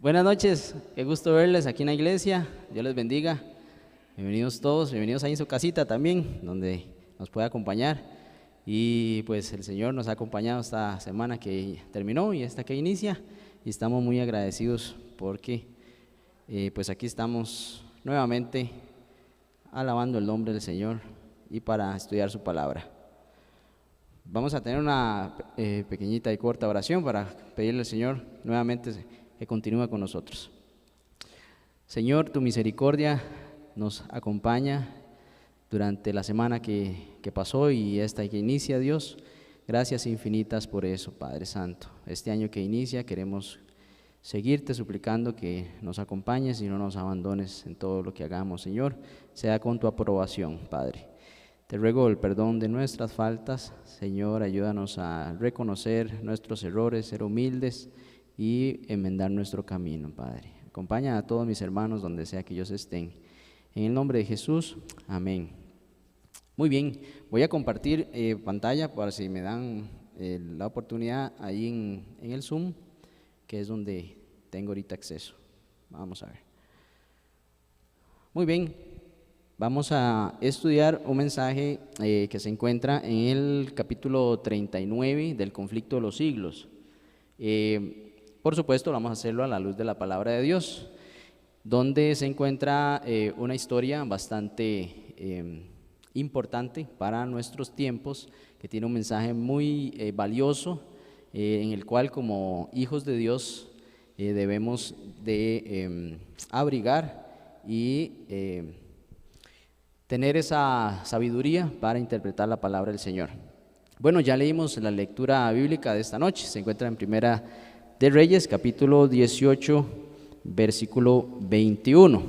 Buenas noches, qué gusto verles aquí en la iglesia, Dios les bendiga. Bienvenidos todos, bienvenidos ahí en su casita también, donde nos puede acompañar. Y pues el Señor nos ha acompañado esta semana que terminó y esta que inicia, y estamos muy agradecidos porque pues aquí estamos nuevamente alabando el nombre del Señor y para estudiar su palabra. Vamos a tener una pequeñita y corta oración para pedirle al Señor nuevamente que continúe con nosotros. Señor, tu misericordia nos acompaña durante la semana que pasó y esta que inicia, Dios. Gracias infinitas por eso, Padre Santo. Este año que inicia queremos seguirte suplicando que nos acompañes y no nos abandones en todo lo que hagamos, Señor, sea con tu aprobación, Padre. Te ruego el perdón de nuestras faltas, Señor, ayúdanos a reconocer nuestros errores, ser humildes y enmendar nuestro camino, Padre. Acompaña a todos mis hermanos donde sea que ellos estén. En el nombre de Jesús, amén. Muy bien, voy a compartir pantalla para si me dan la oportunidad ahí en el Zoom, que es donde tengo ahorita acceso. Vamos a ver. Muy bien, vamos a estudiar un mensaje que se encuentra en el capítulo 39 del conflicto de los siglos. Por supuesto, vamos a hacerlo a la luz de la palabra de Dios, donde se encuentra una historia bastante importante para nuestros tiempos, que tiene un mensaje muy valioso, en el cual como hijos de Dios debemos de abrigar y tener esa sabiduría para interpretar la palabra del Señor. Bueno, ya leímos la lectura bíblica de esta noche, se encuentra en Primera de Reyes, capítulo 18, versículo 21.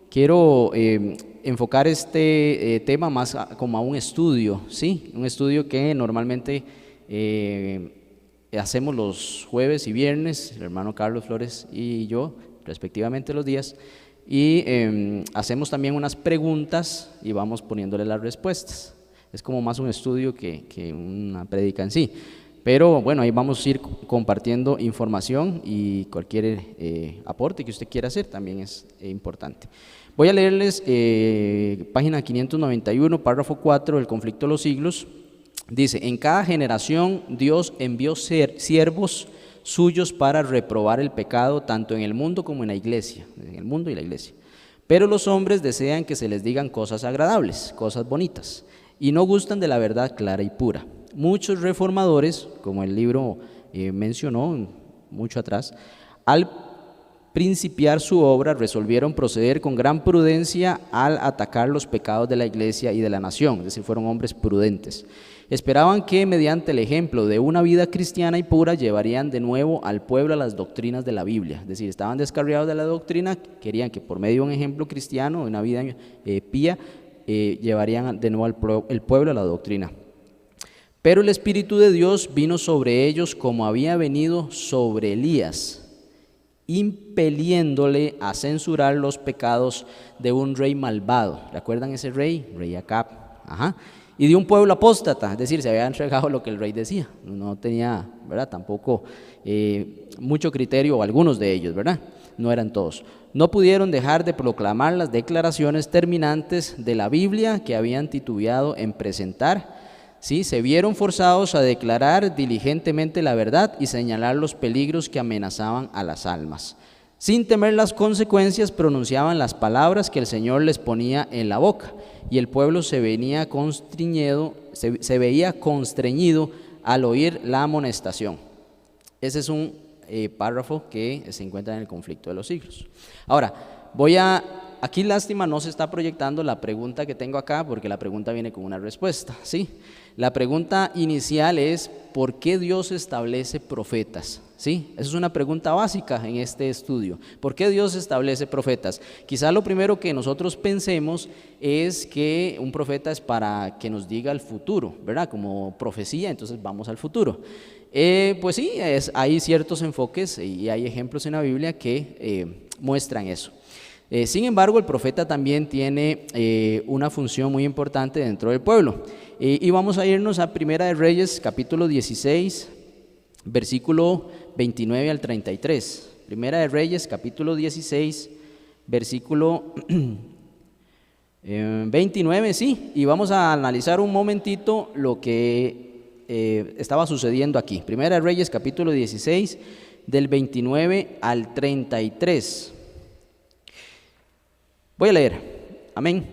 Quiero enfocar este tema más como a un estudio, ¿sí? Un estudio que normalmente hacemos los jueves y viernes, el hermano Carlos Flores y yo, respectivamente los días, y hacemos también unas preguntas y vamos poniéndole las respuestas. Es como más un estudio que una prédica en sí. Pero bueno, ahí vamos a ir compartiendo información y cualquier aporte que usted quiera hacer también es importante. Voy a leerles página 591, párrafo 4 del conflicto de los siglos. Dice: en cada generación Dios envió siervos suyos para reprobar el pecado tanto en el mundo como en la iglesia, en el mundo y la iglesia. Pero los hombres desean que se les digan cosas agradables, cosas bonitas, y no gustan de la verdad clara y pura. Muchos reformadores, como el libro mencionó mucho atrás, al principiar su obra resolvieron proceder con gran prudencia al atacar los pecados de la iglesia y de la nación, es decir, fueron hombres prudentes. Esperaban que mediante el ejemplo de una vida cristiana y pura llevarían de nuevo al pueblo a las doctrinas de la Biblia, es decir, estaban descarriados de la doctrina, querían que por medio de un ejemplo cristiano, de una vida pía, llevarían de nuevo el pueblo a la doctrina. Pero el Espíritu de Dios vino sobre ellos como había venido sobre Elías, impeliéndole a censurar los pecados de un rey malvado. ¿Recuerdan ese rey? Rey Acab. Y de un pueblo apóstata, es decir, se había entregado lo que el rey decía. No tenía, ¿verdad?, tampoco mucho criterio, o algunos de ellos, ¿verdad? No eran todos. No pudieron dejar de proclamar las declaraciones terminantes de la Biblia que habían titubeado en presentar. ¿Sí? Se vieron forzados a declarar diligentemente la verdad y señalar los peligros que amenazaban a las almas. Sin temer las consecuencias, pronunciaban las palabras que el Señor les ponía en la boca, y el pueblo se veía constreñido al oír la amonestación. Ese es un párrafo que se encuentra en el conflicto de los siglos. Ahora, aquí lástima no se está proyectando la pregunta que tengo acá, porque la pregunta viene con una respuesta, ¿sí? La pregunta inicial es: ¿por qué Dios establece profetas? ¿Sí? Esa es una pregunta básica en este estudio. ¿Por qué Dios establece profetas? Quizá lo primero que nosotros pensemos es que un profeta es para que nos diga el futuro, ¿verdad? Como profecía, entonces vamos al futuro. Pues sí, hay ciertos enfoques y hay ejemplos en la Biblia que muestran eso. Sin embargo, el profeta también tiene una función muy importante dentro del pueblo. Y vamos a irnos a Primera de Reyes, capítulo 16, versículo 29 al 33. Primera de Reyes, capítulo 16, versículo 29, sí, y vamos a analizar un momentito lo que estaba sucediendo aquí. Primera de Reyes, capítulo 16, del 29 al 33. Voy a leer, amén.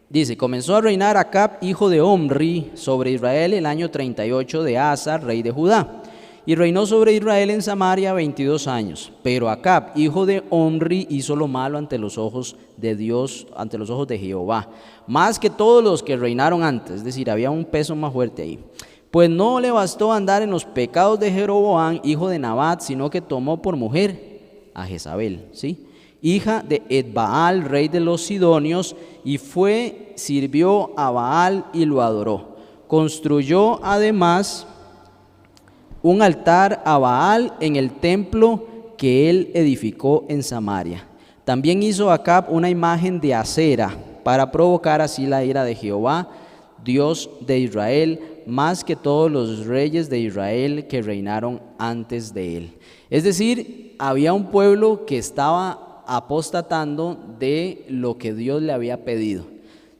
Dice: comenzó a reinar Acab, hijo de Omri, sobre Israel el año 38 de Asa, rey de Judá. Y reinó sobre Israel en Samaria 22 años. Pero Acab, hijo de Omri, hizo lo malo ante los ojos de Dios, ante los ojos de Jehová, más que todos los que reinaron antes. Es decir, había un peso más fuerte ahí. Pues no le bastó andar en los pecados de Jeroboam, hijo de Nabat, sino que tomó por mujer a Jezabel, ¿sí?, hija de Edbaal, rey de los Sidonios, y sirvió a Baal y lo adoró. Construyó además un altar a Baal en el templo que él edificó en Samaria. También hizo Acab una imagen de acera para provocar así la ira de Jehová, Dios de Israel, más que todos los reyes de Israel que reinaron antes de él. Es decir, había un pueblo que estaba apostatando de lo que Dios le había pedido.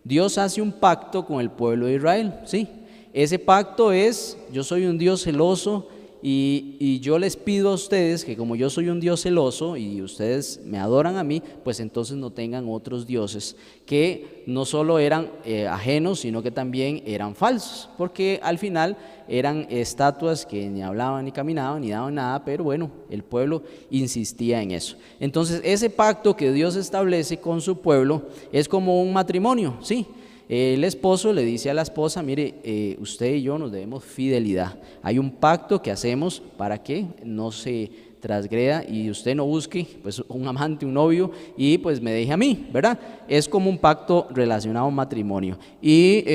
Dios hace un pacto con el pueblo de Israel, ¿sí? Ese pacto es: yo soy un Dios celoso y yo les pido a ustedes que como yo soy un Dios celoso y ustedes me adoran a mí, pues entonces no tengan otros dioses que no solo eran ajenos, sino que también eran falsos, porque al final eran estatuas que ni hablaban, ni caminaban, ni daban nada, pero bueno, el pueblo insistía en eso. Entonces ese pacto que Dios establece con su pueblo es como un matrimonio, ¿sí? El esposo le dice a la esposa: mire, usted y yo nos debemos fidelidad. Hay un pacto que hacemos para que no se transgreda y usted no busque pues un amante, un novio, y pues me deje a mí, ¿verdad? Es como un pacto relacionado a un matrimonio. Y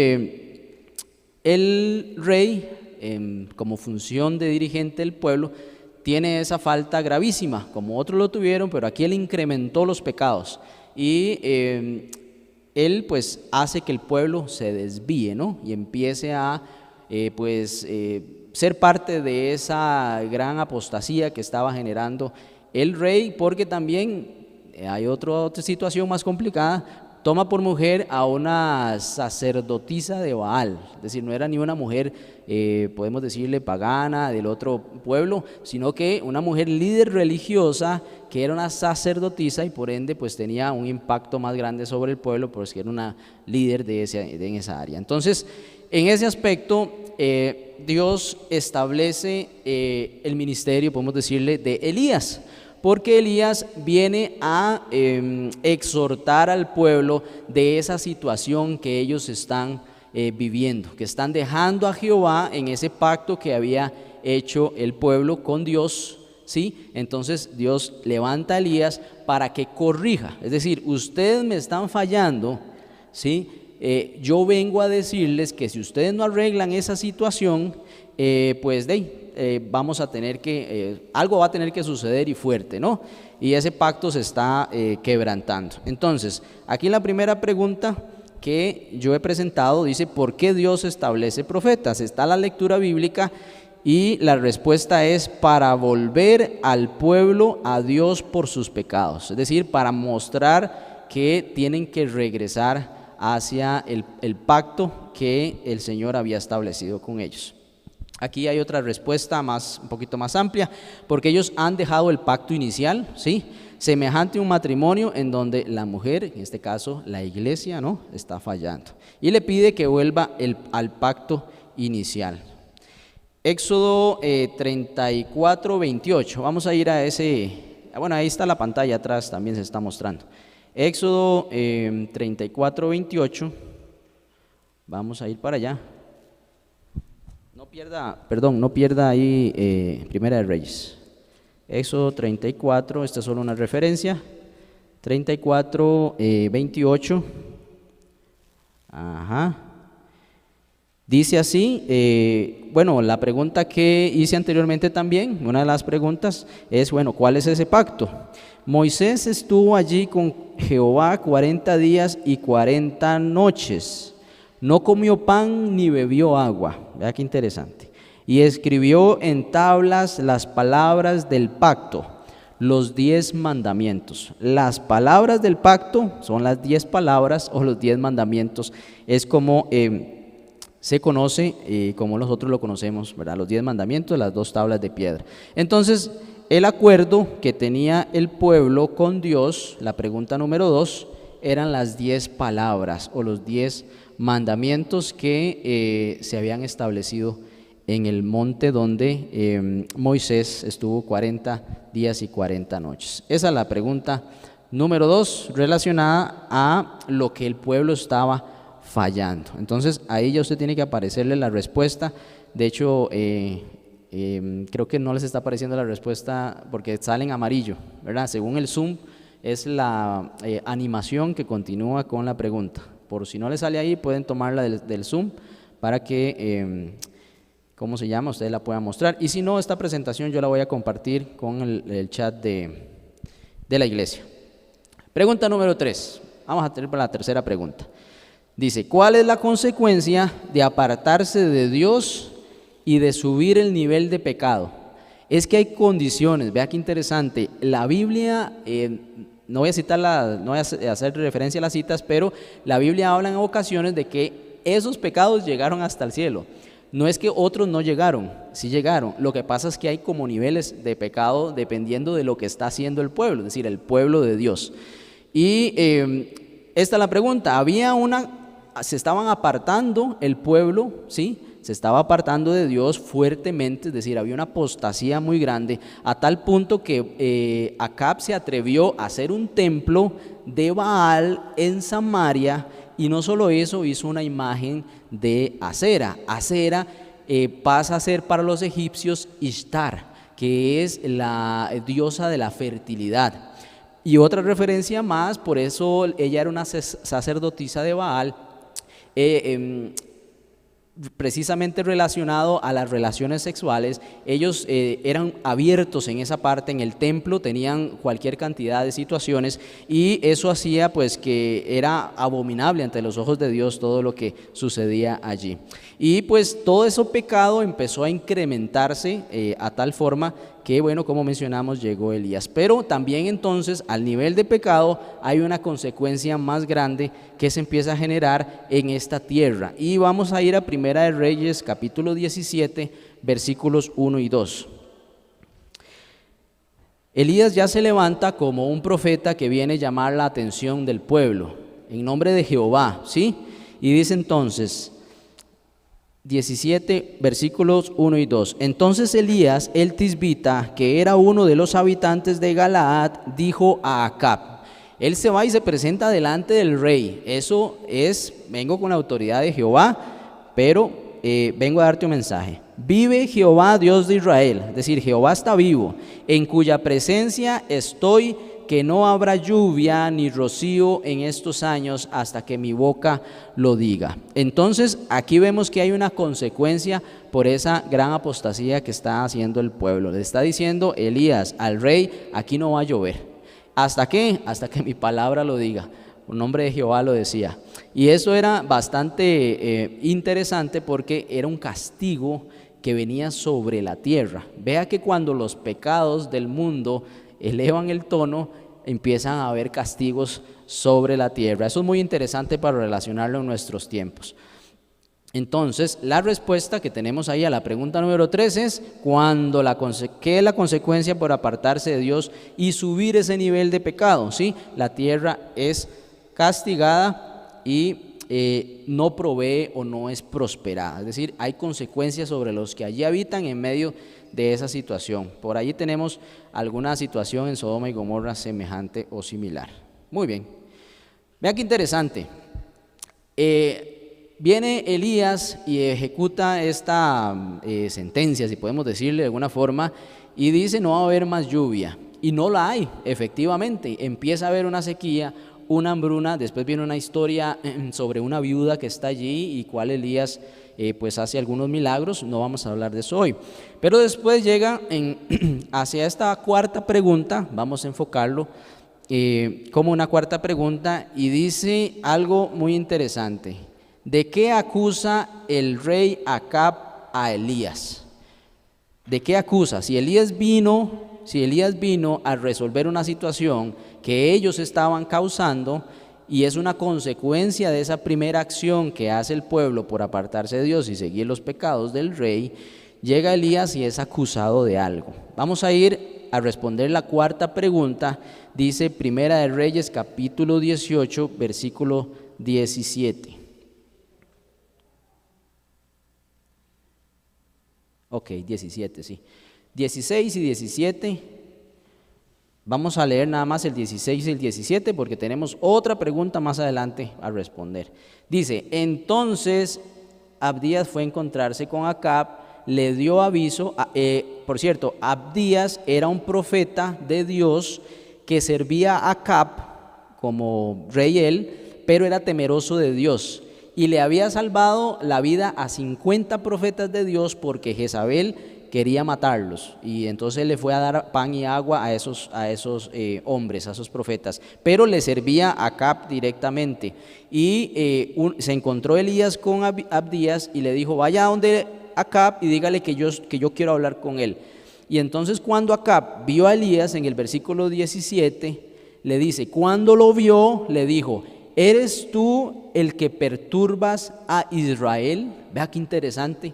el rey, como función de dirigente del pueblo, tiene esa falta gravísima, como otros lo tuvieron, pero aquí él incrementó los pecados y él pues hace que el pueblo se desvíe, ¿no? Y empiece a ser parte de esa gran apostasía que estaba generando el rey, porque también hay otra situación más complicada. Toma por mujer a una sacerdotisa de Baal, es decir, no era ni una mujer, podemos decirle, pagana del otro pueblo, sino que una mujer líder religiosa que era una sacerdotisa y por ende pues tenía un impacto más grande sobre el pueblo, porque era una líder en esa área. Entonces, en ese aspecto, Dios establece el ministerio, podemos decirle, de Elías, porque Elías viene a exhortar al pueblo de esa situación que ellos están viviendo, que están dejando a Jehová en ese pacto que había hecho el pueblo con Dios, ¿sí? Entonces Dios levanta a Elías para que corrija, es decir, ustedes me están fallando, ¿sí? Yo vengo a decirles que si ustedes no arreglan esa situación, vamos a tener que, algo va a tener que suceder y fuerte, ¿no? Y ese pacto se está quebrantando. Entonces, aquí la primera pregunta que yo he presentado dice: ¿por qué Dios establece profetas? Está la lectura bíblica y la respuesta es: para volver al pueblo a Dios por sus pecados, es decir, para mostrar que tienen que regresar hacia el pacto que el Señor había establecido con ellos. Aquí hay otra respuesta un poquito más amplia, porque ellos han dejado el pacto inicial, ¿sí? Semejante a un matrimonio en donde la mujer, en este caso la iglesia, ¿no?, está fallando y le pide que vuelva al pacto inicial. Éxodo 34, 28, vamos a ir a ese, bueno, ahí está la pantalla atrás, también se está mostrando. Éxodo 34, 28, vamos a ir para allá. No pierda ahí Primera de Reyes. Éxodo 34, esta es solo una referencia. 34, 28. Ajá. Dice así, la pregunta que hice anteriormente también, una de las preguntas es, ¿cuál es ese pacto? Moisés estuvo allí con Jehová 40 días y 40 noches. No comió pan ni bebió agua. Vea qué interesante. Y escribió en tablas las palabras del pacto. los 10 mandamientos. Las palabras del pacto son las 10 palabras o los 10 mandamientos. Es como se conoce, como nosotros lo conocemos, ¿verdad? Los 10 mandamientos, las 2 tablas de piedra. Entonces, el acuerdo que tenía el pueblo con Dios, la pregunta número 2, eran las 10 palabras o los 10 mandamientos que se habían establecido en el monte donde Moisés estuvo 40 días y 40 noches. Esa es la pregunta número 2, relacionada a lo que el pueblo estaba fallando. Entonces ahí ya usted tiene que aparecerle la respuesta. De hecho, creo que no les está apareciendo la respuesta porque sale en amarillo, ¿verdad? Según el Zoom es la animación que continúa con la pregunta. Por si no le sale ahí, pueden tomarla del Zoom para que ¿cómo se llama? Ustedes la puedan mostrar. Y si no, esta presentación yo la voy a compartir con el chat de la iglesia. Pregunta número 3. Vamos a tener para la tercera pregunta. Dice, ¿cuál es la consecuencia de apartarse de Dios y de subir el nivel de pecado? Es que hay condiciones. Vea qué interesante. La Biblia, no voy a hacer referencia a las citas, pero la Biblia habla en ocasiones de que esos pecados llegaron hasta el cielo. No es que otros no llegaron, sí llegaron. Lo que pasa es que hay como niveles de pecado dependiendo de lo que está haciendo el pueblo, es decir, el pueblo de Dios. Y esta es la pregunta, se estaban apartando el pueblo, ¿sí? Se estaba apartando de Dios fuertemente, es decir, había una apostasía muy grande, a tal punto que Acab se atrevió a hacer un templo de Baal en Samaria. Y no solo eso, hizo una imagen de Acera. Acera pasa a ser para los egipcios Ishtar, que es la diosa de la fertilidad. Y otra referencia más, por eso ella era una sacerdotisa de Baal, precisamente relacionado a las relaciones sexuales. Ellos eran abiertos en esa parte, en el templo tenían cualquier cantidad de situaciones y eso hacía pues que era abominable ante los ojos de Dios todo lo que sucedía allí. Y pues todo ese pecado empezó a incrementarse a tal forma que, bueno, como mencionamos, llegó Elías. Pero también entonces al nivel de pecado hay una consecuencia más grande que se empieza a generar en esta tierra. Y vamos a ir a Primera de Reyes, capítulo 17, versículos 1 y 2. Elías ya se levanta como un profeta que viene a llamar la atención del pueblo, en nombre de Jehová, ¿sí? Y dice entonces, 17 versículos 1 y 2. Entonces Elías el tisbita, que era uno de los habitantes de Galaad, dijo a Acab. Él se va y se presenta delante del rey. Eso es, vengo con la autoridad de Jehová, pero vengo a darte un mensaje. Vive Jehová, Dios de Israel, es decir, Jehová está vivo, en cuya presencia estoy, que no habrá lluvia ni rocío en estos años hasta que mi boca lo diga. Entonces aquí vemos que hay una consecuencia por esa gran apostasía que está haciendo el pueblo. Le está diciendo Elías al rey, aquí no va a llover. ¿Hasta qué? Hasta que mi palabra lo diga. Un nombre de Jehová lo decía. Y eso era bastante interesante porque era un castigo que venía sobre la tierra. Vea que cuando los pecados del mundo elevan el tono, empiezan a haber castigos sobre la tierra. Eso es muy interesante para relacionarlo en nuestros tiempos. Entonces, la respuesta que tenemos ahí a la pregunta número 3 es ¿qué es la consecuencia por apartarse de Dios y subir ese nivel de pecado? ¿Sí? La tierra es castigada y no provee o no es prosperada. Es decir, hay consecuencias sobre los que allí habitan en medio de esa situación. Por allí tenemos alguna situación en Sodoma y Gomorra semejante o similar. Muy bien. Vean qué interesante. Viene Elías y ejecuta esta sentencia, si podemos decirle de alguna forma, y dice no va a haber más lluvia. Y no la hay, efectivamente. Empieza a haber una sequía, una hambruna. Después viene una historia sobre una viuda que está allí y cuál Elías pues hace algunos milagros. No vamos a hablar de eso hoy. Pero después llega hacia esta cuarta pregunta, vamos a enfocarlo como una cuarta pregunta, y dice algo muy interesante. ¿De qué acusa el rey Acab a Elías? ¿De qué acusa? Si Elías vino, si Elías vino a resolver una situación que ellos estaban causando y es una consecuencia de esa primera acción que hace el pueblo por apartarse de Dios y seguir los pecados del rey, llega Elías y es acusado de algo. Vamos a ir a responder la cuarta pregunta. Dice Primera de Reyes capítulo 18 versículo 17. Ok, 17, sí. 16 y 17. Vamos a leer nada más el 16 y el 17 porque tenemos otra pregunta más adelante a responder. Dice, entonces Abdías fue a encontrarse con Acab, le dio aviso, por cierto, Abdías era un profeta de Dios que servía a Acab como rey él, pero era temeroso de Dios y le había salvado la vida a 50 profetas de Dios porque Jezabel quería matarlos y entonces le fue a dar pan y agua a esos hombres, a esos profetas, pero le servía a Acab directamente y se encontró Elías con Abdías y le dijo, vaya a donde Acab y dígale que yo quiero hablar con él. Y entonces cuando Acab vio a Elías en el versículo 17, le dice, cuando lo vio, le dijo, ¿eres tú el que perturbas a Israel? Vea qué interesante.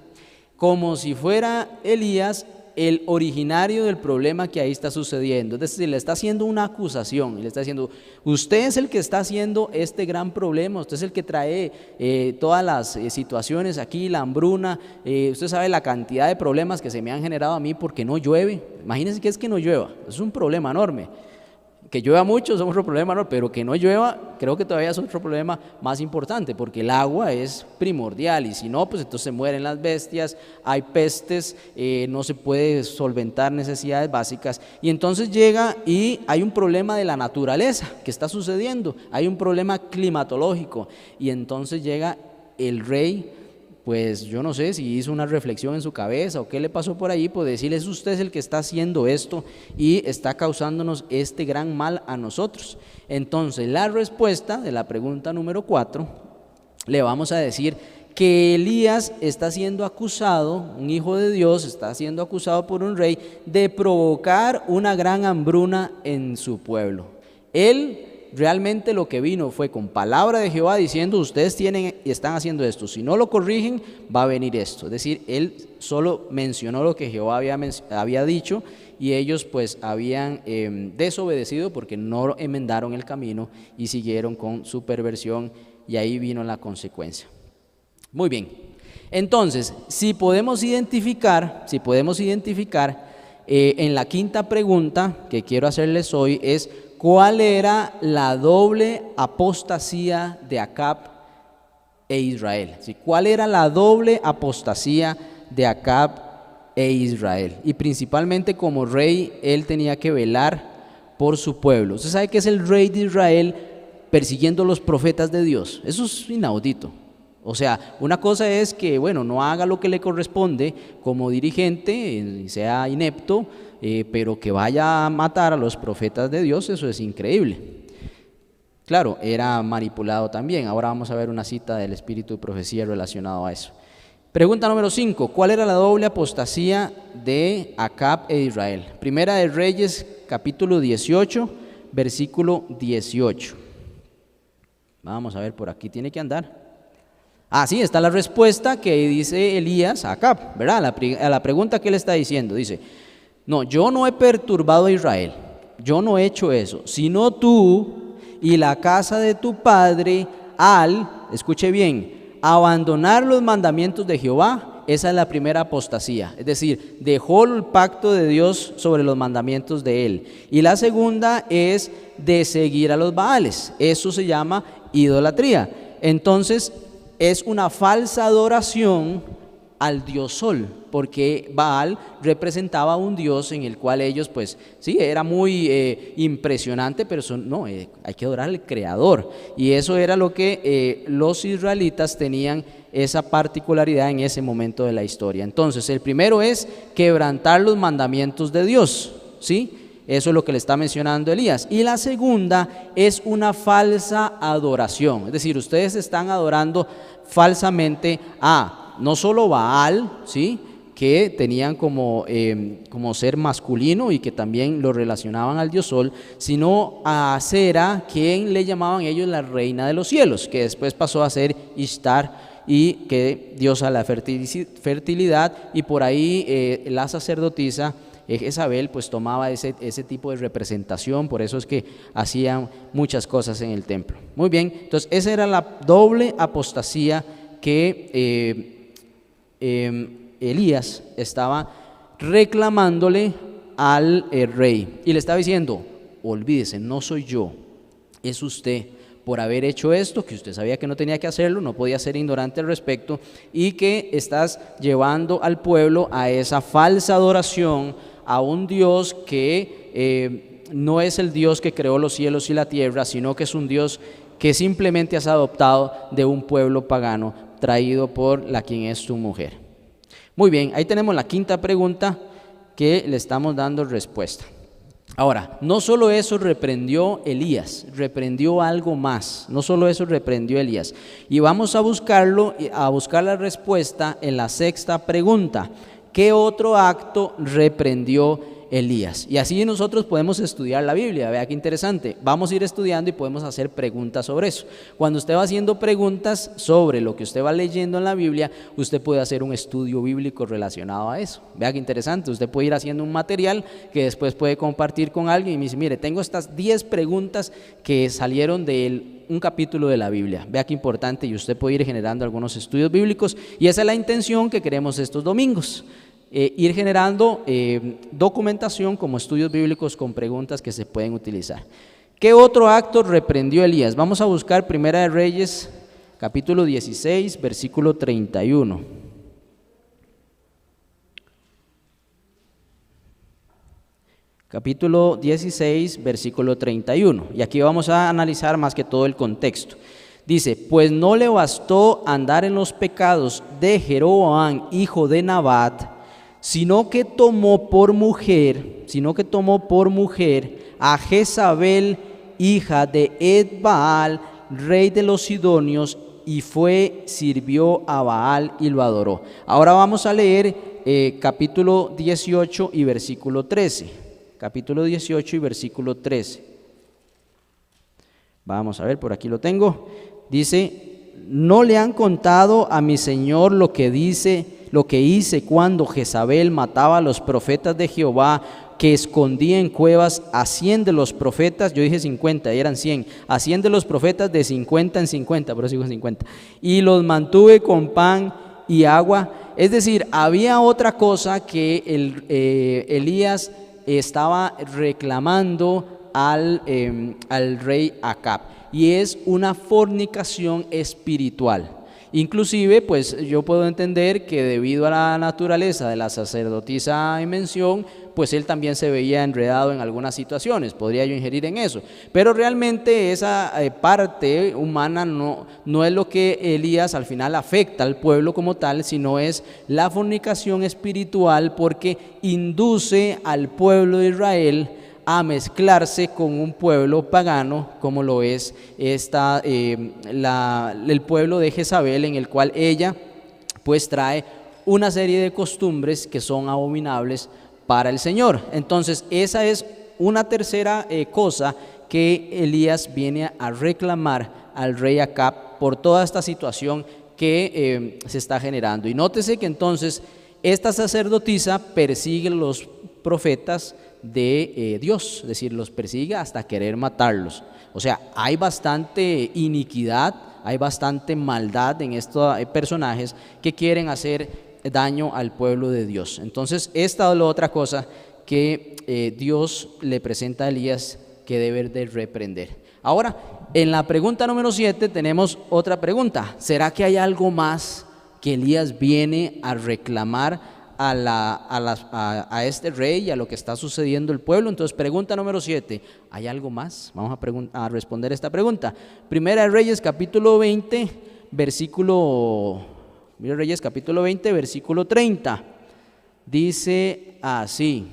Como si fuera Elías el originario del problema que ahí está sucediendo. Es decir, le está haciendo una acusación, le está diciendo, usted es el que está haciendo este gran problema, usted es el que trae todas las situaciones aquí, la hambruna, usted sabe la cantidad de problemas que se me han generado a mí porque no llueve. Imagínense que es que no llueva, es un problema enorme. Que llueva mucho es otro problema, ¿no? Pero que no llueva creo que todavía es otro problema más importante porque el agua es primordial y si no, pues entonces se mueren las bestias, hay pestes, no se puede solventar necesidades básicas y entonces llega y hay un problema de la naturaleza que está sucediendo, hay un problema climatológico y entonces llega el rey. Pues yo no sé si hizo una reflexión en su cabeza o qué le pasó por ahí, pues decirle, es usted el que está haciendo esto y está causándonos este gran mal a nosotros. Entonces la respuesta de la pregunta número 4, le vamos a decir que Elías está siendo acusado, un hijo de Dios está siendo acusado por un rey de provocar una gran hambruna en su pueblo. Él realmente lo que vino fue con palabra de Jehová diciendo, ustedes tienen y están haciendo esto, si no lo corrigen va a venir esto. Es decir, él solo mencionó lo que Jehová había dicho y ellos pues habían desobedecido porque no enmendaron el camino y siguieron con su perversión y ahí vino la consecuencia. Muy bien, entonces si podemos identificar en la quinta pregunta que quiero hacerles hoy es, ¿cuál era la doble apostasía de Acab e Israel? ¿Sí? ¿Cuál era la doble apostasía de Acab e Israel? Y principalmente como rey, él tenía que velar por su pueblo. ¿Usted sabe que es el rey de Israel persiguiendo los profetas de Dios? Eso es inaudito. O sea, una cosa es que, bueno, no haga lo que le corresponde como dirigente, sea inepto, pero que vaya a matar a los profetas de Dios, eso es increíble. Claro, era manipulado también. Ahora vamos a ver una cita del espíritu de profecía relacionado a eso. Pregunta número 5, ¿cuál era la doble apostasía de Acab e Israel? Primera de Reyes, capítulo 18, versículo 18. Vamos a ver, por aquí tiene que andar. Sí, está la respuesta que dice Elías a Acab, ¿verdad? A la pregunta que él está diciendo, dice, no, yo no he perturbado a Israel, yo no he hecho eso, sino tú y la casa de tu padre escuche bien, abandonar los mandamientos de Jehová. Esa es la primera apostasía, es decir, dejó el pacto de Dios sobre los mandamientos de él. Y la segunda es de seguir a los Baales, eso se llama idolatría. Entonces es una falsa adoración al dios Sol, porque Baal representaba un dios en el cual ellos, pues sí, era muy impresionante, pero hay que adorar al Creador, y eso era lo que los israelitas tenían, esa particularidad en ese momento de la historia. Entonces, el primero es quebrantar los mandamientos de Dios, ¿sí? Eso es lo que le está mencionando Elías. Y la segunda es una falsa adoración, es decir, ustedes están adorando falsamente a no solo Baal, ¿sí?, que tenían como ser masculino y que también lo relacionaban al dios Sol, sino a Sera, quien le llamaban ellos la reina de los cielos, que después pasó a ser Ishtar, y que diosa la fertilidad, y por ahí la sacerdotisa Jezabel pues tomaba ese tipo de representación, por eso es que hacían muchas cosas en el templo. Muy bien, entonces esa era la doble apostasía que Elías estaba reclamándole al rey, y le estaba diciendo: olvídese, no soy yo, es usted, por haber hecho esto, que usted sabía que no tenía que hacerlo, no podía ser ignorante al respecto, y que estás llevando al pueblo a esa falsa adoración a un Dios que no es el Dios que creó los cielos y la tierra, sino que es un Dios que simplemente has adoptado de un pueblo pagano traído por la quien es tu mujer. Muy bien, ahí tenemos la quinta pregunta que le estamos dando respuesta. Ahora, no solo eso reprendió Elías, reprendió algo más. No solo eso reprendió Elías. Y vamos a buscar la respuesta en la sexta pregunta. ¿Qué otro acto reprendió Elías? Y así nosotros podemos estudiar la Biblia. Vea qué interesante. Vamos a ir estudiando y podemos hacer preguntas sobre eso. Cuando usted va haciendo preguntas sobre lo que usted va leyendo en la Biblia, usted puede hacer un estudio bíblico relacionado a eso. Vea qué interesante. Usted puede ir haciendo un material que después puede compartir con alguien y me dice: mire, tengo estas 10 preguntas que salieron de un capítulo de la Biblia. Vea qué importante, y usted puede ir generando algunos estudios bíblicos, y esa es la intención que queremos estos domingos. Ir generando documentación como estudios bíblicos con preguntas que se pueden utilizar. ¿Qué otro acto reprendió Elías? Vamos a buscar Primera de Reyes, capítulo 16, versículo 31. Capítulo 16, versículo 31. Y aquí vamos a analizar más que todo el contexto. Dice: pues no le bastó andar en los pecados de Jeroboam, hijo de Nabat, sino que tomó por mujer a Jezabel, hija de Ed-Baal, rey de los sidonios, y sirvió a Baal y lo adoró. Ahora vamos a leer capítulo 18 y versículo 13. Capítulo 18 y versículo 13. Vamos a ver, por aquí lo tengo. Dice: ¿no le han contado a mi señor lo que hice cuando Jezabel mataba a los profetas de Jehová, que escondía en cuevas a 100 de los profetas? Yo dije 50, eran 100. A 100 de los profetas, de 50 en 50, por eso digo 50. Y los mantuve con pan y agua. Es decir, había otra cosa que Elías estaba reclamando al rey Acab, y es una fornicación espiritual. Inclusive, pues yo puedo entender que debido a la naturaleza de la sacerdotisa en mención, pues él también se veía enredado en algunas situaciones, podría yo ingerir en eso, pero realmente esa parte humana no es lo que Elías al final afecta al pueblo como tal, sino es la fornicación espiritual, porque induce al pueblo de Israel a mezclarse con un pueblo pagano, como lo es el pueblo de Jezabel, en el cual ella pues trae una serie de costumbres que son abominables para el Señor. Entonces esa es una tercera cosa que Elías viene a reclamar al rey Acab por toda esta situación que se está generando. Y nótese que entonces esta sacerdotisa persigue los profetas de Dios, es decir, los persigue hasta querer matarlos. O sea, hay bastante iniquidad, hay bastante maldad en estos personajes que quieren hacer daño al pueblo de Dios. Entonces, esta es la otra cosa que Dios le presenta a Elías que debe de reprender. Ahora, en la pregunta número 7 tenemos otra pregunta. ¿Será que hay algo más que Elías viene a reclamar a este rey y a lo que está sucediendo el pueblo? Entonces, pregunta número 7, ¿hay algo más? Vamos a responder esta pregunta. Primera de Reyes, capítulo 20, versículo 30. Dice así: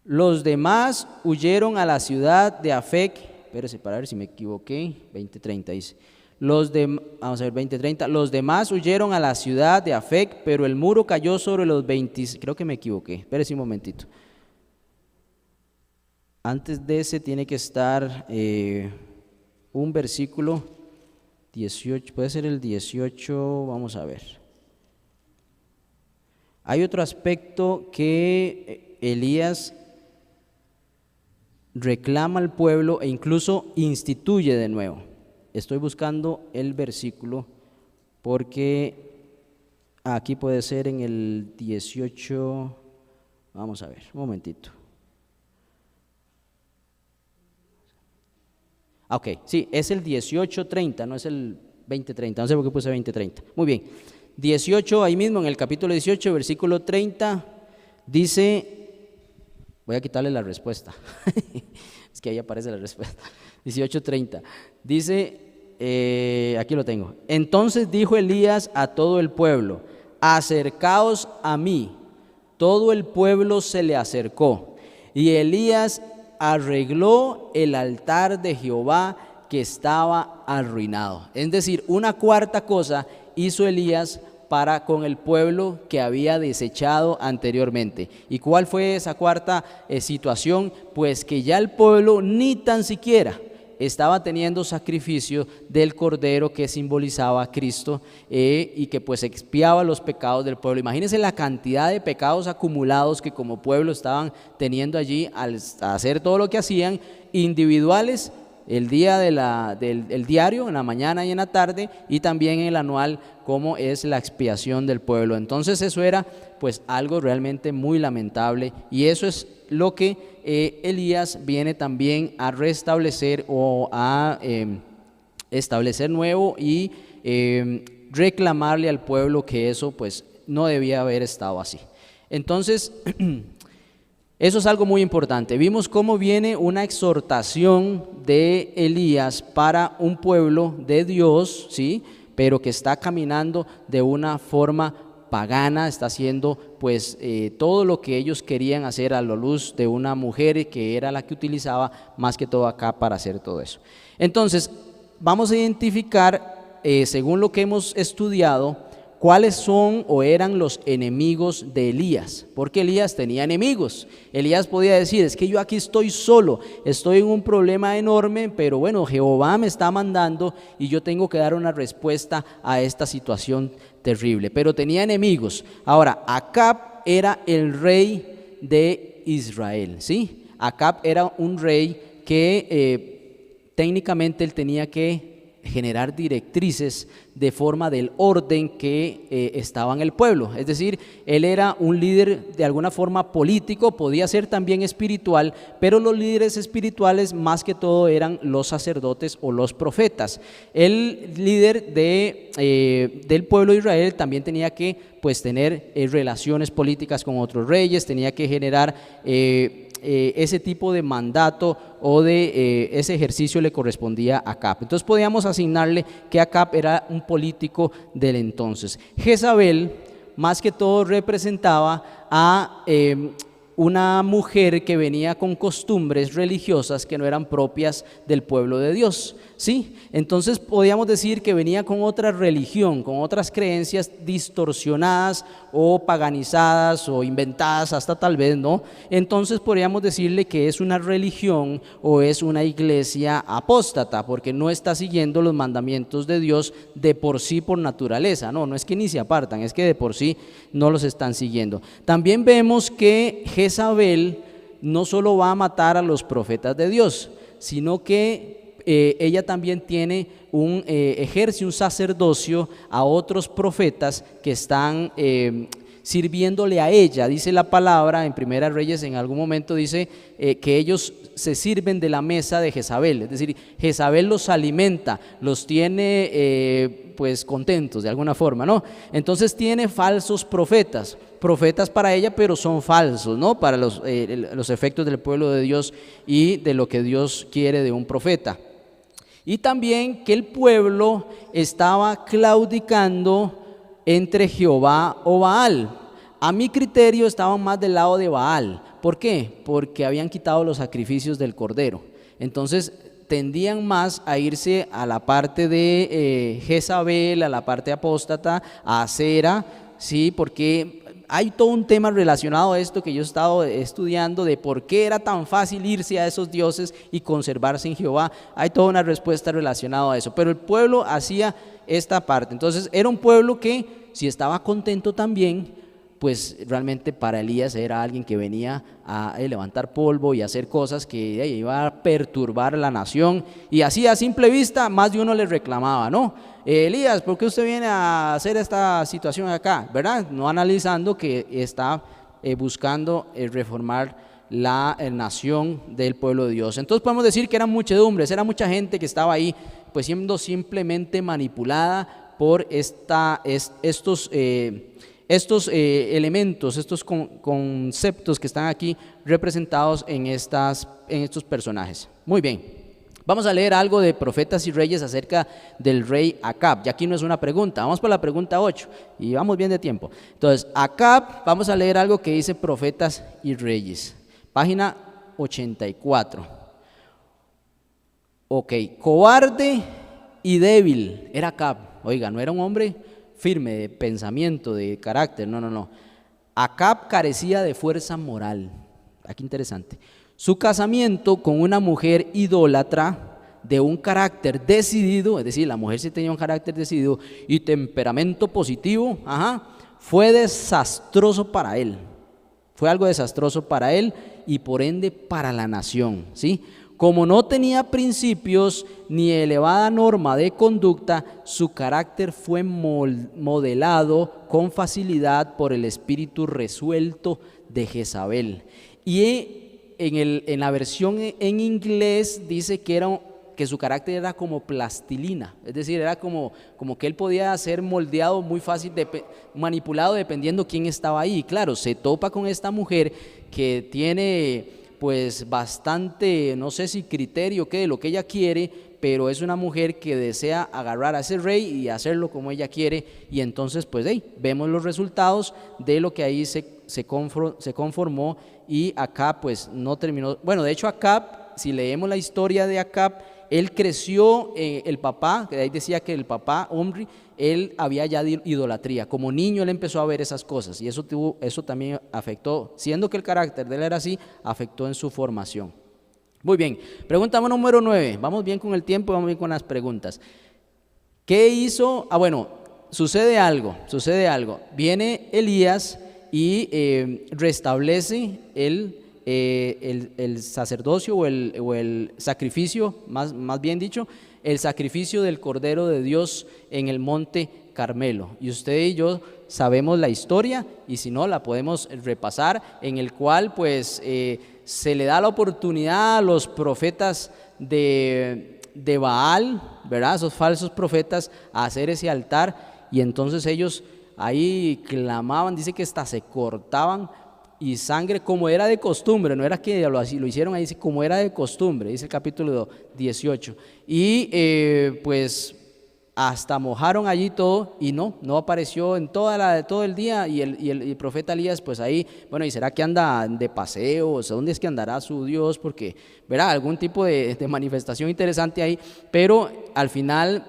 los demás huyeron a la ciudad de Afec. Espérese para ver si me equivoqué. 20:30 dice: Vamos a ver, 20:30. Los demás huyeron a la ciudad de Afec, pero el muro cayó sobre los 20. Creo que me equivoqué. Espérese un momentito. Antes de ese tiene que estar un versículo 18. Puede ser el 18. Vamos a ver. Hay otro aspecto que Elías reclama al pueblo e incluso instituye de nuevo. Estoy buscando el versículo porque aquí puede ser en el 18. Vamos a ver, un momentito. Ok, sí, es el 18:30, no es el 20:30, no sé por qué puse 20:30. Muy bien, 18, ahí mismo en el capítulo 18, versículo 30, dice, voy a quitarle la respuesta, es que ahí aparece la respuesta, 18:30, dice, aquí lo tengo. Entonces dijo Elías a todo el pueblo, acercaos a mí. Todo el pueblo se le acercó, y Elías arregló el altar de Jehová que estaba arruinado. Es decir, una cuarta cosa hizo Elías para con el pueblo que había desechado anteriormente. ¿Y cuál fue esa cuarta situación? Pues que ya el pueblo ni tan siquiera estaba teniendo sacrificio del cordero que simbolizaba a Cristo y que pues expiaba los pecados del pueblo. Imagínense la cantidad de pecados acumulados que como pueblo estaban teniendo allí al hacer todo lo que hacían, individuales, el día del diario, en la mañana y en la tarde, y también el anual, como es la expiación del pueblo. Entonces eso era pues algo realmente muy lamentable, y eso es lo que Elías viene también a restablecer o a establecer nuevo y reclamarle al pueblo que eso pues no debía haber estado así. Entonces eso es algo muy importante. Vimos cómo viene una exhortación de Elías para un pueblo de Dios, ¿sí? Pero que está caminando de una forma pagana, está haciendo pues todo lo que ellos querían hacer a la luz de una mujer que era la que utilizaba más que todo acá para hacer todo eso. Entonces vamos a identificar según lo que hemos estudiado cuáles son o eran los enemigos de Elías, porque Elías tenía enemigos. Elías podía decir, es que yo aquí estoy solo, estoy en un problema enorme, pero bueno, Jehová me está mandando y yo tengo que dar una respuesta a esta situación terrible, pero tenía enemigos. Ahora, Acab era el rey de Israel, ¿sí? Acab era un rey que técnicamente él tenía que generar directrices de forma del orden que estaba en el pueblo. Es decir, él era un líder de alguna forma político, podía ser también espiritual, pero los líderes espirituales más que todo eran los sacerdotes o los profetas. El líder del pueblo de Israel también tenía que pues tener relaciones políticas con otros reyes, tenía que generar ese tipo de mandato o de ese ejercicio le correspondía a Acab. Entonces podíamos asignarle que Acab era un político del entonces. Jezabel más que todo representaba a una mujer que venía con costumbres religiosas que no eran propias del pueblo de Dios, ¿sí? Entonces podíamos decir que venía con otra religión, con otras creencias distorsionadas o paganizadas o inventadas hasta tal vez, ¿no? Entonces podríamos decirle que es una religión o es una iglesia apóstata, porque no está siguiendo los mandamientos de Dios de por sí por naturaleza, no es que ni se apartan, es que de por sí no los están siguiendo. También vemos que Jezabel no solo va a matar a los profetas de Dios, sino que ella también ejerce un sacerdocio a otros profetas que están sirviéndole a ella. Dice la palabra en Primera Reyes, en algún momento dice que ellos se sirven de la mesa de Jezabel, es decir, Jezabel los alimenta, los tiene pues contentos de alguna forma, ¿no? Entonces tiene falsos profetas para ella, pero son falsos, ¿no? Para los efectos del pueblo de Dios y de lo que Dios quiere de un profeta. Y también que el pueblo estaba claudicando entre Jehová o Baal. A mi criterio estaban más del lado de Baal. ¿Por qué? Porque habían quitado los sacrificios del cordero. Entonces tendían más a irse a la parte de Jezabel, a la parte apóstata, a Acera, ¿sí? Porque hay todo un tema relacionado a esto que yo he estado estudiando de por qué era tan fácil irse a esos dioses y conservarse en Jehová. Hay toda una respuesta relacionada a eso, pero el pueblo hacía esta parte. Entonces era un pueblo que, si estaba contento también, pues realmente para Elías era alguien que venía a levantar polvo y hacer cosas que iba a perturbar la nación, y así a simple vista más de uno le reclamaba, ¿no? Elías, ¿por qué usted viene a hacer esta situación acá? ¿Verdad? No analizando que está buscando reformar la nación del pueblo de Dios. Entonces podemos decir que eran muchedumbres, era mucha gente que estaba ahí pues siendo simplemente manipulada por estos elementos, estos conceptos que están aquí representados en estos personajes. Muy bien, vamos a leer algo de Profetas y Reyes acerca del rey Acab. Y aquí no es una pregunta, vamos por la pregunta 8 y vamos bien de tiempo. Entonces, Acab, vamos a leer algo que dice Profetas y Reyes, página 84. Ok, cobarde y débil era Acab. Oiga, no era un hombre firme de pensamiento, de carácter, no. Acab carecía de fuerza moral. Aquí interesante. Su casamiento con una mujer idólatra de un carácter decidido, es decir, la mujer sí tenía un carácter decidido y temperamento positivo, fue desastroso para él. Fue algo desastroso para él y por ende para la nación, ¿sí? Como no tenía principios ni elevada norma de conducta, su carácter fue modelado con facilidad por el espíritu resuelto de Jezabel. Y en la versión en inglés dice que su carácter era como plastilina, es decir, era como que él podía ser moldeado muy fácil, manipulado dependiendo quién estaba ahí. Claro, se topa con esta mujer que tiene pues bastante, no sé si criterio que de lo que ella quiere, pero es una mujer que desea agarrar a ese rey y hacerlo como ella quiere, y entonces pues vemos los resultados de lo que ahí se conformó, y Acab pues no terminó. Bueno, de hecho Acab, si leemos la historia de Acab, él creció, el papá, que ahí decía que el papá, Omri, él había ya idolatría. Como niño él empezó a ver esas cosas y eso también afectó, siendo que el carácter de él era así, afectó en su formación. Muy bien, pregunta número 9. Vamos bien con el tiempo, vamos bien con las preguntas. ¿Qué hizo? Bueno, sucede algo. Viene Elías y restablece el sacerdocio o el sacrificio, más bien dicho, el sacrificio del Cordero de Dios en el monte Carmelo. Y usted y yo sabemos la historia, y si no la podemos repasar, en el cual pues se le da la oportunidad a los profetas de Baal, ¿verdad? Esos falsos profetas, a hacer ese altar, y entonces ellos ahí clamaban, dice que hasta se cortaban, y sangre como era de costumbre, no era que lo hicieron ahí, como era de costumbre, dice el capítulo 18, y pues hasta mojaron allí todo, y no apareció en todo el día, y el profeta Elías pues ahí, bueno, ¿y será que anda de paseo? O sea, ¿dónde es que andará su Dios? Porque verá algún tipo de manifestación interesante ahí, pero al final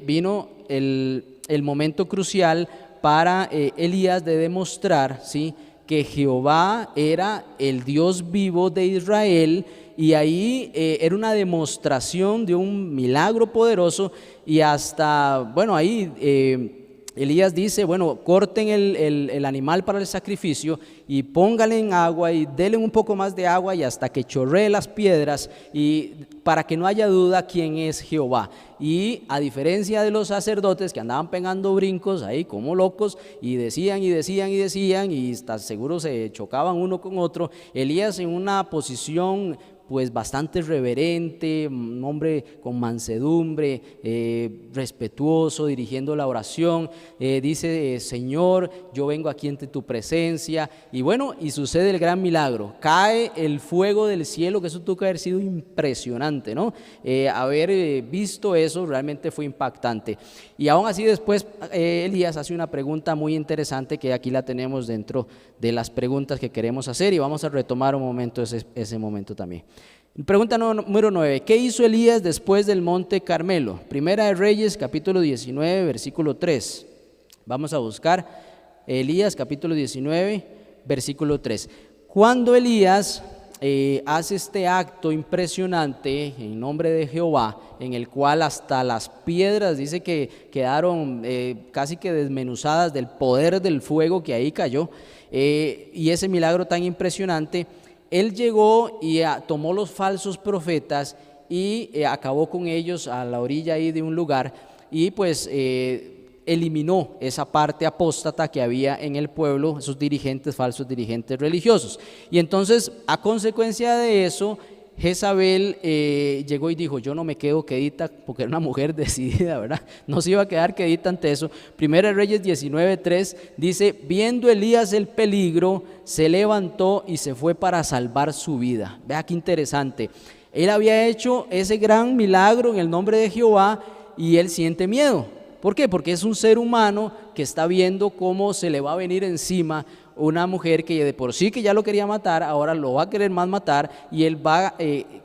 vino el momento crucial para Elías de demostrar, ¿sí?, que Jehová era el Dios vivo de Israel, y ahí era una demostración de un milagro poderoso, y hasta, bueno, ahí Elías dice, bueno, corten el animal para el sacrificio y pónganle en agua y denle un poco más de agua y hasta que chorree las piedras, y para que no haya duda quién es Jehová. Y a diferencia de los sacerdotes que andaban pegando brincos ahí como locos y decían y hasta seguro se chocaban uno con otro, Elías en una posición pues bastante reverente, un hombre con mansedumbre, respetuoso, dirigiendo la oración, dice, Señor, yo vengo aquí ante tu presencia, y bueno, y sucede el gran milagro, cae el fuego del cielo, que eso tuvo que haber sido impresionante, ¿no? Haber visto eso realmente fue impactante, y aún así después Elías hace una pregunta muy interesante, que aquí la tenemos dentro de las preguntas que queremos hacer, y vamos a retomar un momento ese momento también. Pregunta número 9. ¿Qué hizo Elías después del monte Carmelo? Primera de Reyes, capítulo 19, versículo 3. Vamos a buscar Elías, capítulo 19, versículo 3. Cuando Elías hace este acto impresionante en nombre de Jehová, en el cual hasta las piedras dice que quedaron casi que desmenuzadas del poder del fuego que ahí cayó, y ese milagro tan impresionante, él llegó y tomó los falsos profetas y acabó con ellos a la orilla ahí de un lugar, y pues eliminó esa parte apóstata que había en el pueblo, esos dirigentes, falsos dirigentes religiosos. Y entonces, a consecuencia de eso, Jezabel llegó y dijo: yo no me quedo quedita, porque era una mujer decidida, ¿verdad? No se iba a quedar quedita ante eso. Primera de Reyes 19:3 dice: viendo Elías el peligro, se levantó y se fue para salvar su vida. Vea qué interesante. Él había hecho ese gran milagro en el nombre de Jehová y él siente miedo. ¿Por qué? Porque es un ser humano que está viendo cómo se le va a venir encima una mujer que de por sí que ya lo quería matar, ahora lo va a querer más matar, y él va a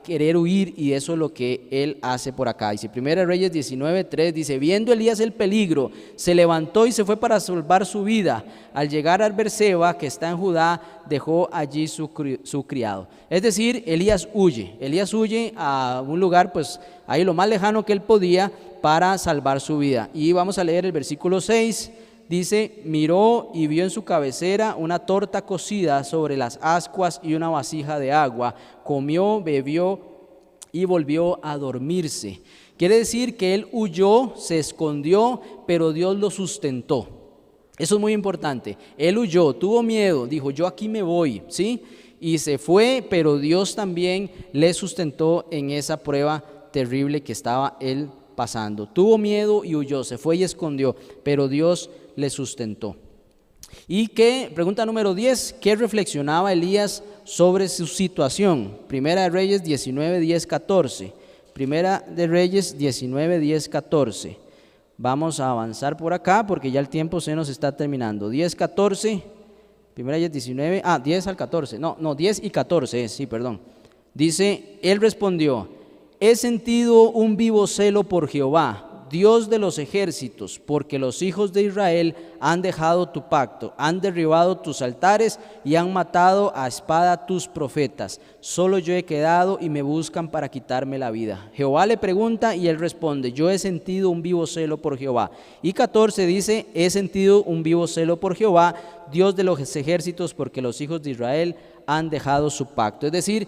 querer huir, y eso es lo que él hace por acá. Dice Primera Reyes 19:3, dice: viendo Elías el peligro, se levantó y se fue para salvar su vida. Al llegar a Berseba, que está en Judá, dejó allí su criado. Es decir, Elías huye a un lugar, pues ahí lo más lejano que él podía, para salvar su vida. Y vamos a leer el versículo 6. Dice: miró y vio en su cabecera una torta cocida sobre las ascuas y una vasija de agua. Comió, bebió y volvió a dormirse. Quiere decir que él huyó, se escondió, pero Dios lo sustentó. Eso es muy importante. Él huyó, tuvo miedo, dijo: yo aquí me voy, ¿sí? Y se fue, pero Dios también le sustentó en esa prueba terrible que estaba él pasando. Tuvo miedo y huyó, se fue y escondió, pero Dios le sustentó. Y pregunta número 10, ¿qué reflexionaba Elías sobre su situación? Primera de Reyes 19, 10, 14. Primera de Reyes 19, 10, 14. Vamos a avanzar por acá porque ya el tiempo se nos está terminando. 10, 14. Primera de Reyes 19, 10 al 14. No, 10 y 14, sí, perdón. Dice: él respondió: he sentido un vivo celo por Jehová, Dios de los ejércitos, porque los hijos de Israel han dejado tu pacto, han derribado tus altares y han matado a espada tus profetas. Solo yo he quedado y me buscan para quitarme la vida. Jehová le pregunta y él responde: yo he sentido un vivo celo por Jehová. Y 14 dice: he sentido un vivo celo por Jehová, Dios de los ejércitos, porque los hijos de Israel han dejado su pacto. Es decir,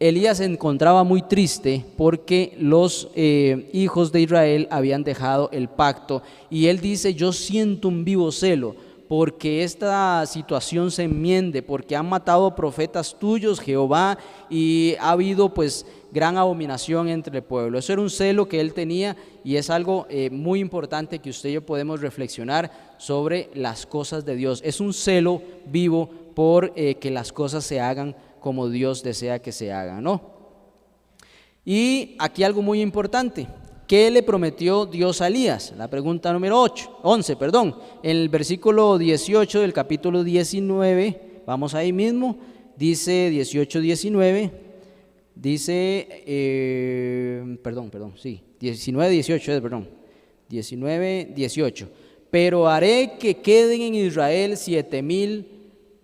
Elías se encontraba muy triste porque los hijos de Israel habían dejado el pacto, y él dice: yo siento un vivo celo porque esta situación se enmiende, porque han matado profetas tuyos, Jehová, y ha habido pues gran abominación entre el pueblo. Eso era un celo que él tenía, y es algo muy importante que usted y yo podemos reflexionar sobre las cosas de Dios. Es un celo vivo por que las cosas se hagan como Dios desea que se haga, ¿no? Y aquí algo muy importante: ¿qué le prometió Dios a Elías? La pregunta número 11, en el versículo 18 del capítulo 19, vamos ahí mismo, dice 18, 19, dice, 19, 18, pero haré que queden en Israel 7,000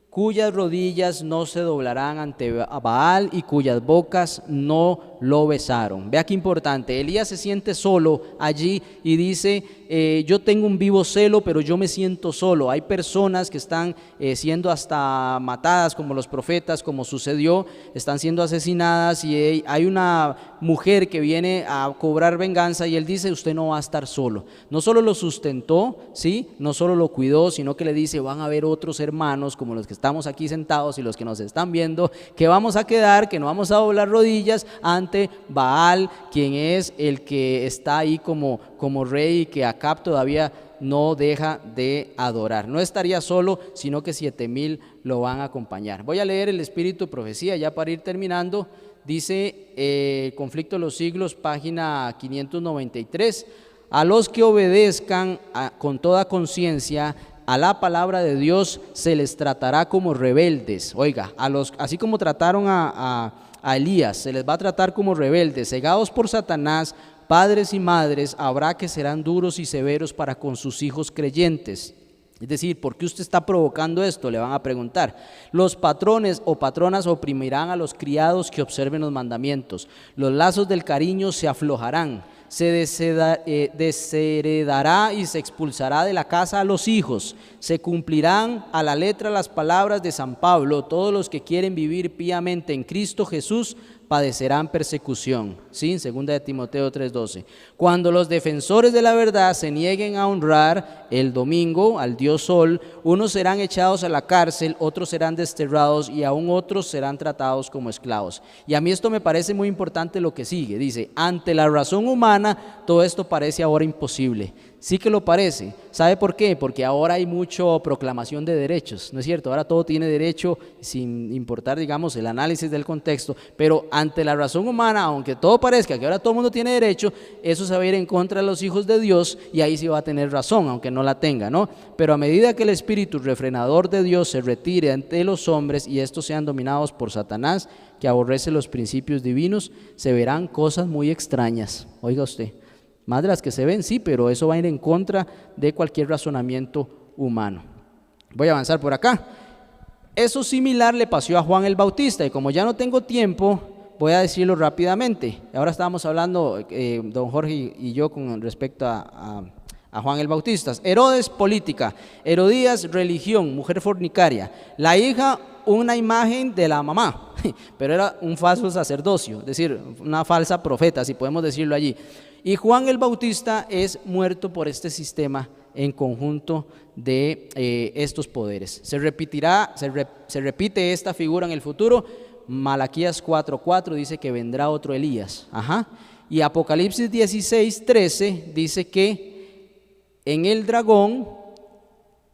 cuyas rodillas no se doblarán ante Baal y cuyas bocas no lo besaron. Vea qué importante. Elías se siente solo allí y dice: yo tengo un vivo celo, pero yo me siento solo. Hay personas que están siendo hasta matadas, como los profetas, como sucedió, están siendo asesinadas, y hay una mujer que viene a cobrar venganza, y él dice: usted no va a estar solo. No solo lo sustentó, ¿sí? No solo lo cuidó, sino que le dice: van a haber otros hermanos como los que estamos aquí sentados y los que nos están viendo, que vamos a quedar, que no vamos a doblar rodillas ante Baal, quien es el que está ahí como rey, y que Acab todavía no deja de adorar. No estaría solo, sino que 7,000 lo van a acompañar. Voy a leer el Espíritu Profecía ya para ir terminando. Dice Conflicto de los Siglos, página 593: a los que obedezcan con toda conciencia a la palabra de Dios se les tratará como rebeldes. Oiga, así como trataron a a Elías. Se les va a tratar como rebeldes, cegados por Satanás. Padres y madres habrá que serán duros y severos para con sus hijos creyentes. Es decir, ¿por qué usted está provocando esto?, le van a preguntar. Los patrones o patronas oprimirán a los criados que observen los mandamientos. Los lazos del cariño se aflojarán. Se desheredará y se expulsará de la casa a los hijos. Se cumplirán a la letra las palabras de San Pablo: todos los que quieren vivir piamente en Cristo Jesús padecerán persecución. ¿Sí? En 2 de Timoteo 3:12. Cuando los defensores de la verdad se nieguen a honrar el domingo al Dios Sol, unos serán echados a la cárcel, otros serán desterrados y aún otros serán tratados como esclavos. Y a mí esto me parece muy importante lo que sigue. Dice: ante la razón humana todo esto parece ahora imposible. Sí que lo parece. ¿Sabe por qué? Porque ahora hay mucha proclamación de derechos, ¿no es cierto? Ahora todo tiene derecho, sin importar, digamos, el análisis del contexto, pero ante la razón humana, aunque todo parezca que ahora todo el mundo tiene derecho, eso se va a ir en contra de los hijos de Dios, y ahí sí va a tener razón, aunque no la tenga, ¿no? Pero a medida que el espíritu refrenador de Dios se retire ante los hombres y estos sean dominados por Satanás, que aborrece los principios divinos, se verán cosas muy extrañas. Oiga usted, más de las que se ven, sí, pero eso va a ir en contra de cualquier razonamiento humano. Voy a avanzar por acá. Eso similar le pasó a Juan el Bautista, y como ya no tengo tiempo, voy a decirlo rápidamente. Ahora estábamos hablando, don Jorge y yo, con respecto a Juan el Bautista. Herodes, política. Herodías, religión, mujer fornicaria. La hija, una imagen de la mamá, pero era un falso sacerdocio, es decir, una falsa profeta, si podemos decirlo allí. Y Juan el Bautista es muerto por este sistema en conjunto de estos poderes. Se repite esta figura en el futuro. Malaquías 4:4 dice que vendrá otro Elías. Y Apocalipsis 16:13 dice que en el dragón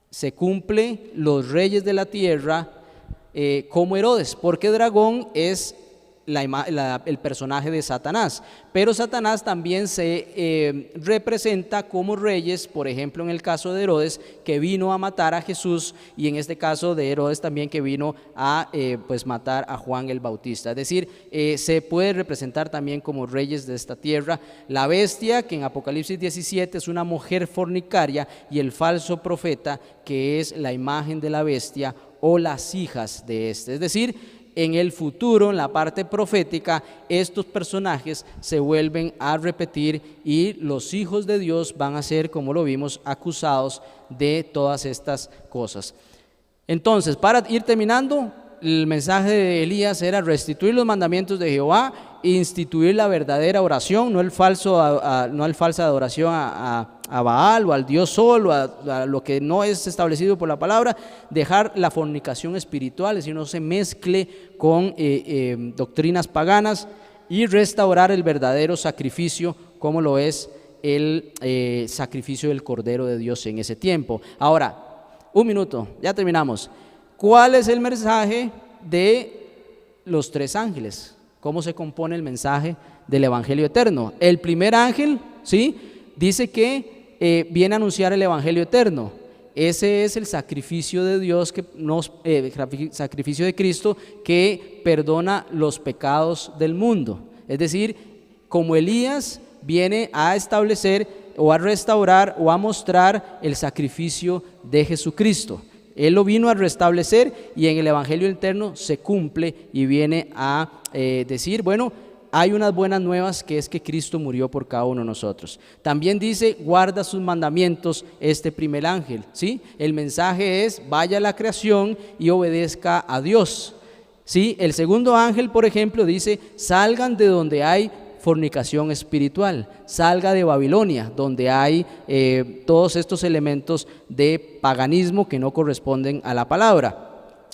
se cumple los reyes de la tierra como Herodes, porque dragón es el personaje de Satanás, pero Satanás también se representa como reyes, por ejemplo en el caso de Herodes, que vino a matar a Jesús, y en este caso de Herodes también, que vino a matar a Juan el Bautista. Es decir, se puede representar también como reyes de esta tierra. La bestia, que en Apocalipsis 17 es una mujer fornicaria, y el falso profeta, que es la imagen de la bestia o las hijas de este. Es decir, en el futuro, en la parte profética, estos personajes se vuelven a repetir, y los hijos de Dios van a ser, como lo vimos, acusados de todas estas cosas. Entonces, para ir terminando, el mensaje de Elías era restituir los mandamientos de Jehová, instituir la verdadera oración, no el falsa adoración a Baal o al Dios Sol o a lo que no es establecido por la palabra, dejar la fornicación espiritual, es decir, no se mezcle con doctrinas paganas, y restaurar el verdadero sacrificio, como lo es el sacrificio del Cordero de Dios en ese tiempo. Ahora, un minuto, ya terminamos. ¿Cuál es el mensaje de los tres ángeles? ¿Cómo se compone el mensaje del Evangelio eterno? El primer ángel, ¿sí?, dice que viene a anunciar el Evangelio eterno. Ese es el sacrificio de Dios, sacrificio de Cristo, que perdona los pecados del mundo. Es decir, como Elías viene a establecer o a restaurar o a mostrar el sacrificio de Jesucristo. Él lo vino a restablecer, y en el Evangelio eterno se cumple y viene a decir, bueno, hay unas buenas nuevas, que es que Cristo murió por cada uno de nosotros. También dice, guarda sus mandamientos, este primer ángel, ¿sí? El mensaje es, vaya a la creación y obedezca a Dios, ¿sí? El segundo ángel, por ejemplo, dice, salgan de donde hay fornicación espiritual, salga de Babilonia, donde hay todos estos elementos de paganismo que no corresponden a la palabra.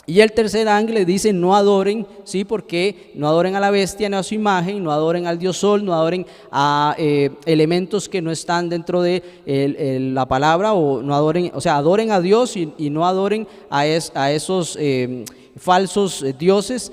Y el tercer ángel dice, no adoren, ¿sí? Porque no adoren a la bestia, no a su imagen, no adoren al Dios Sol, no adoren a elementos que no están dentro de la palabra, o no adoren, o sea, adoren a Dios y no adoren a esos falsos dioses,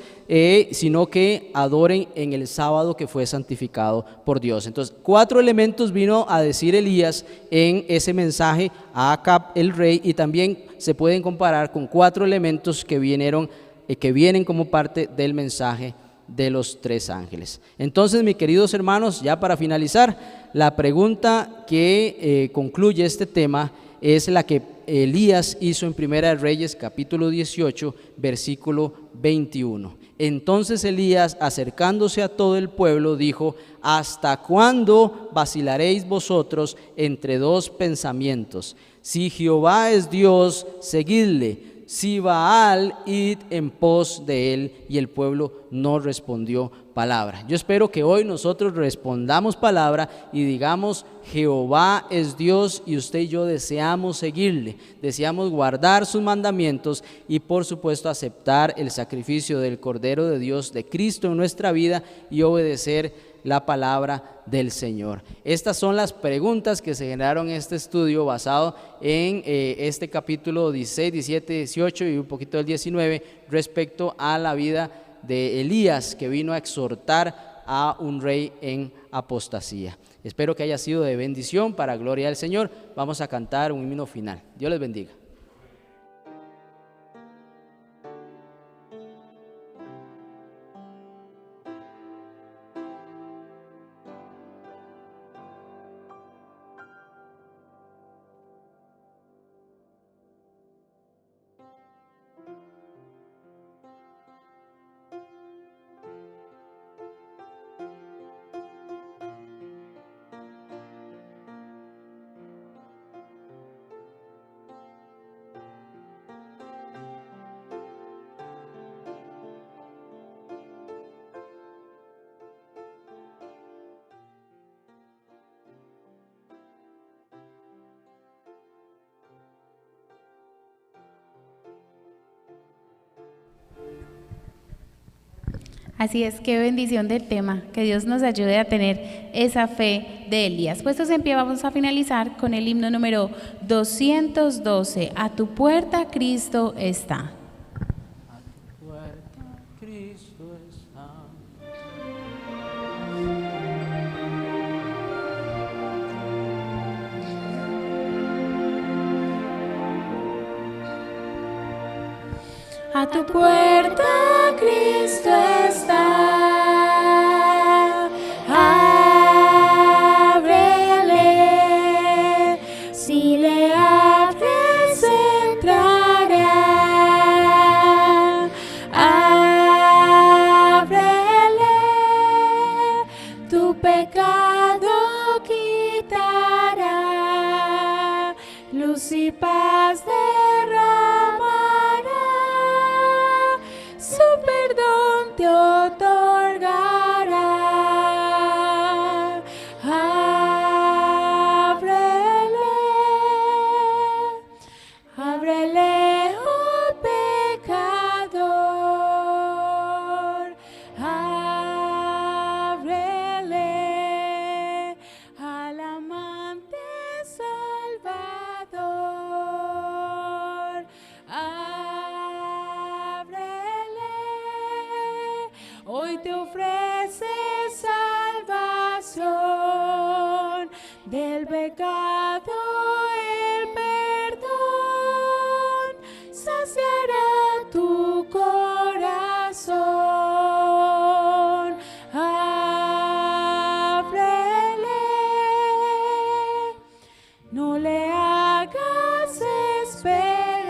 sino que adoren en el sábado que fue santificado por Dios. Entonces, 4 elementos vino a decir Elías en ese mensaje a Acab el rey, y también se pueden comparar con 4 elementos que vienen como parte del mensaje de los 3 ángeles. Entonces, mis queridos hermanos, ya para finalizar, la pregunta que concluye este tema es la que Elías hizo en Primera de Reyes, capítulo 18, versículo 21. Entonces Elías, acercándose a todo el pueblo, dijo: ¿hasta cuándo vacilaréis vosotros entre 2 pensamientos? Si Jehová es Dios, seguidle; si Baal, id en pos de él. Y el pueblo no respondió palabra. Yo espero que hoy nosotros respondamos palabra y digamos: Jehová es Dios, y usted y yo deseamos seguirle, deseamos guardar sus mandamientos y por supuesto aceptar el sacrificio del Cordero de Dios, de Cristo en nuestra vida, y obedecer la palabra del Señor. Estas son las preguntas que se generaron en este estudio basado en este capítulo 16, 17, 18 y un poquito del 19 respecto a la vida de Elías, que vino a exhortar a un rey en apostasía. Espero que haya sido de bendición para gloria del Señor. Vamos a cantar un himno final. Dios les bendiga. Así es, qué bendición del tema, que Dios nos ayude a tener esa fe de Elías. Puestos en pie, vamos a finalizar con el himno número 212, A tu puerta Cristo está. A tu puerta Cristo está. A tu puerta Cristo está, ábrele, si le abres entrará, ábrele, tu pecado quitará, luz y paz derramará, su perdón te otorgará. Ábrele, ábrele, oh pecador, ábrele al amante Salvador. Hoy te ofrece salvación, del pecado el perdón, saciará tu corazón. Ábrele, no le hagas esperar.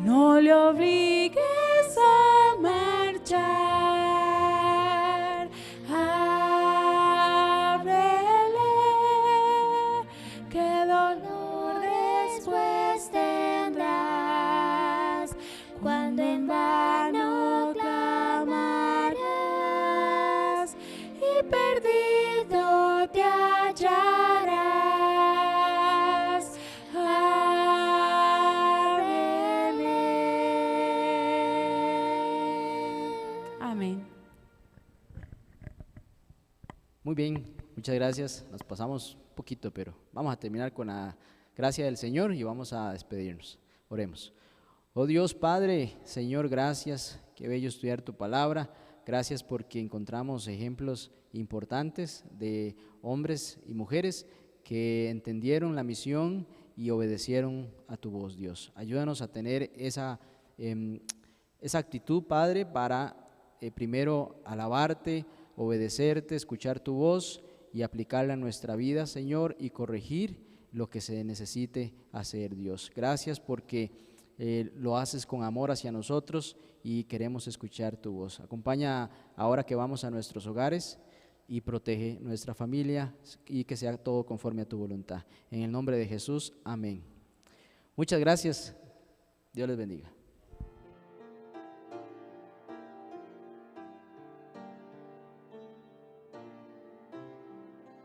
No le obligues a marchar. Ábrele, qué dolor después tendrás cuando en vano clamarás y perdido te hallarás. Amén. Muy bien, muchas gracias. Nos pasamos un poquito, pero vamos a terminar con la gracia del Señor y vamos a despedirnos. Oremos. Oh Dios Padre, Señor, gracias. Qué bello estudiar tu palabra. Gracias porque encontramos ejemplos importantes de hombres y mujeres que entendieron la misión y obedecieron a tu voz, Dios. Ayúdanos a tener esa actitud, Padre, para primero alabarte, obedecerte, escuchar tu voz y aplicarla en nuestra vida, Señor, y corregir lo que se necesite hacer, Dios. Gracias porque lo haces con amor hacia nosotros y queremos escuchar tu voz. Acompaña ahora que vamos a nuestros hogares y protege nuestra familia y que sea todo conforme a tu voluntad. En el nombre de Jesús, amén. Muchas gracias. Dios les bendiga.